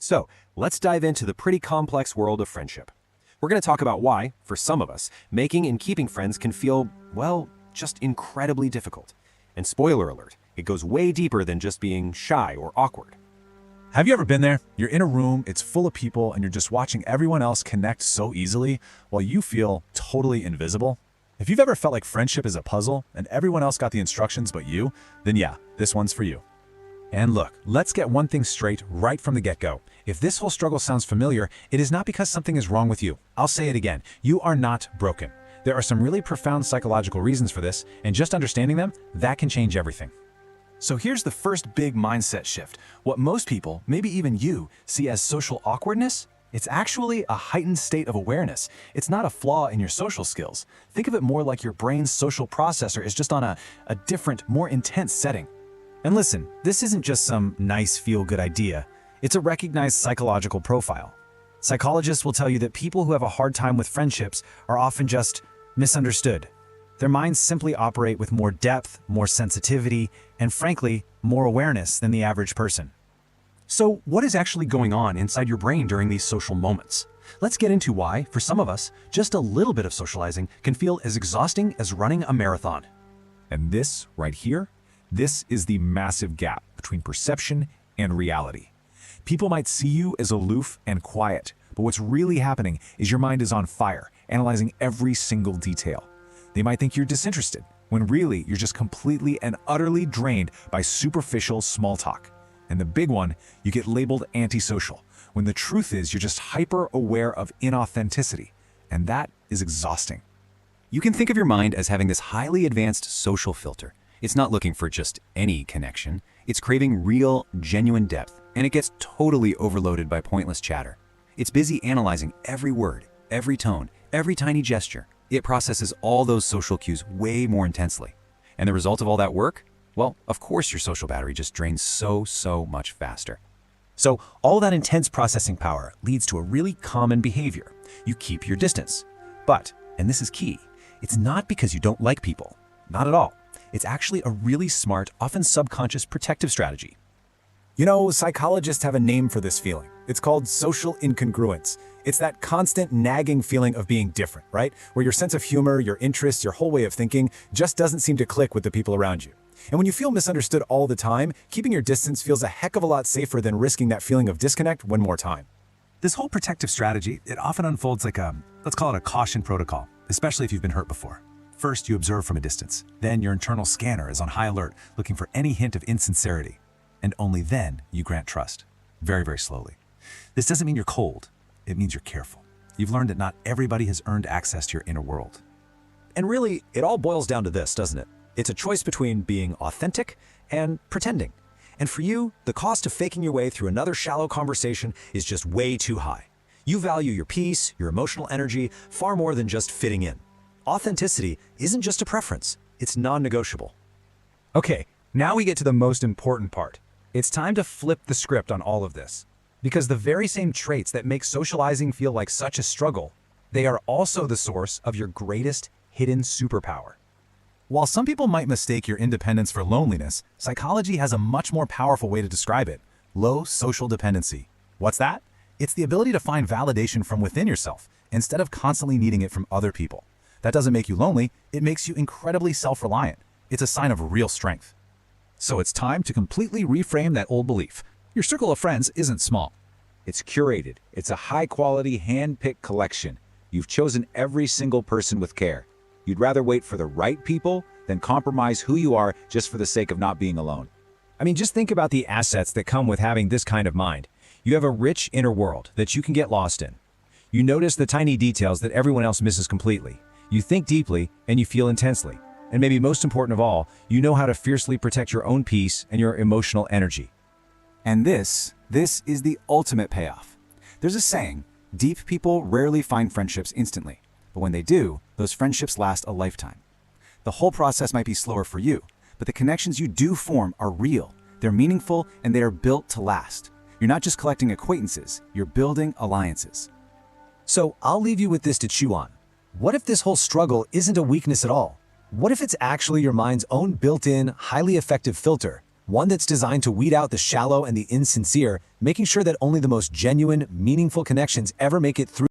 So, let's dive into the pretty complex world of friendship. We're going to talk about why, for some of us, making and keeping friends can feel, well, just incredibly difficult. And spoiler alert, it goes way deeper than just being shy or awkward. Have you ever been there? You're in a room, it's full of people, and you're just watching everyone else connect so easily while you feel totally invisible? If you've ever felt like friendship is a puzzle and everyone else got the instructions but you, then yeah, this one's for you. And look, let's get one thing straight right from the get-go. If this whole struggle sounds familiar, it is not because something is wrong with you. I'll say it again, you are not broken. There are some really profound psychological reasons for this, and just understanding them, that can change everything. So here's the first big mindset shift. What most people, maybe even you, see as social awkwardness, it's actually a heightened state of awareness. It's not a flaw in your social skills. Think of it more like your brain's social processor is just on a different, more intense setting. And listen, this isn't just some nice feel-good idea. It's a recognized psychological profile. Psychologists will tell you that people who have a hard time with friendships are often just misunderstood. Their minds simply operate with more depth, more sensitivity, and frankly, more awareness than the average person. So, what is actually going on inside your brain during these social moments? Let's get into why, for some of us, just a little bit of socializing can feel as exhausting as running a marathon. And this right here, this is the massive gap between perception and reality. People might see you as aloof and quiet, but what's really happening is your mind is on fire, analyzing every single detail. They might think you're disinterested, when really you're just completely and utterly drained by superficial small talk. And the big one, you get labeled antisocial, when the truth is you're just hyper-aware of inauthenticity, and that is exhausting. You can think of your mind as having this highly advanced social filter. It's not looking for just any connection. It's craving real, genuine depth, and it gets totally overloaded by pointless chatter. It's busy analyzing every word, every tone, every tiny gesture. It processes all those social cues way more intensely. And the result of all that work? Well, of course your social battery just drains so much faster. So all that intense processing power leads to a really common behavior. You keep your distance. But, and this is key, it's not because you don't like people. Not at all. It's actually a really smart, often subconscious protective strategy. You know, psychologists have a name for this feeling. It's called social incongruence. It's that constant nagging feeling of being different, right? Where your sense of humor, your interests, your whole way of thinking just doesn't seem to click with the people around you. And when you feel misunderstood all the time, keeping your distance feels a heck of a lot safer than risking that feeling of disconnect one more time. This whole protective strategy, it often unfolds like let's call it a caution protocol, especially if you've been hurt before. First, you observe from a distance. Then your internal scanner is on high alert, looking for any hint of insincerity. And only then you grant trust. Very slowly. This doesn't mean you're cold. It means you're careful. You've learned that not everybody has earned access to your inner world. And really, it all boils down to this, doesn't it? It's a choice between being authentic and pretending. And for you, the cost of faking your way through another shallow conversation is just way too high. You value your peace, your emotional energy, far more than just fitting in. Authenticity isn't just a preference, it's non-negotiable. Okay, now we get to the most important part. It's time to flip the script on all of this. Because the very same traits that make socializing feel like such a struggle, they are also the source of your greatest hidden superpower. While some people might mistake your independence for loneliness, psychology has a much more powerful way to describe it: low social dependency. What's that? It's the ability to find validation from within yourself, instead of constantly needing it from other people. That doesn't make you lonely, it makes you incredibly self-reliant. It's a sign of real strength. So it's time to completely reframe that old belief. Your circle of friends isn't small. It's curated. It's a high-quality, hand-picked collection. You've chosen every single person with care. You'd rather wait for the right people than compromise who you are just for the sake of not being alone. I mean, just think about the assets that come with having this kind of mind. You have a rich inner world that you can get lost in. You notice the tiny details that everyone else misses completely. You think deeply and you feel intensely. And maybe most important of all, you know how to fiercely protect your own peace and your emotional energy. And this is the ultimate payoff. There's a saying, deep people rarely find friendships instantly, but when they do, those friendships last a lifetime. The whole process might be slower for you, but the connections you do form are real, they're meaningful, and they are built to last. You're not just collecting acquaintances, you're building alliances. So I'll leave you with this to chew on. What if this whole struggle isn't a weakness at all? What if it's actually your mind's own built-in, highly effective filter, one that's designed to weed out the shallow and the insincere, making sure that only the most genuine, meaningful connections ever make it through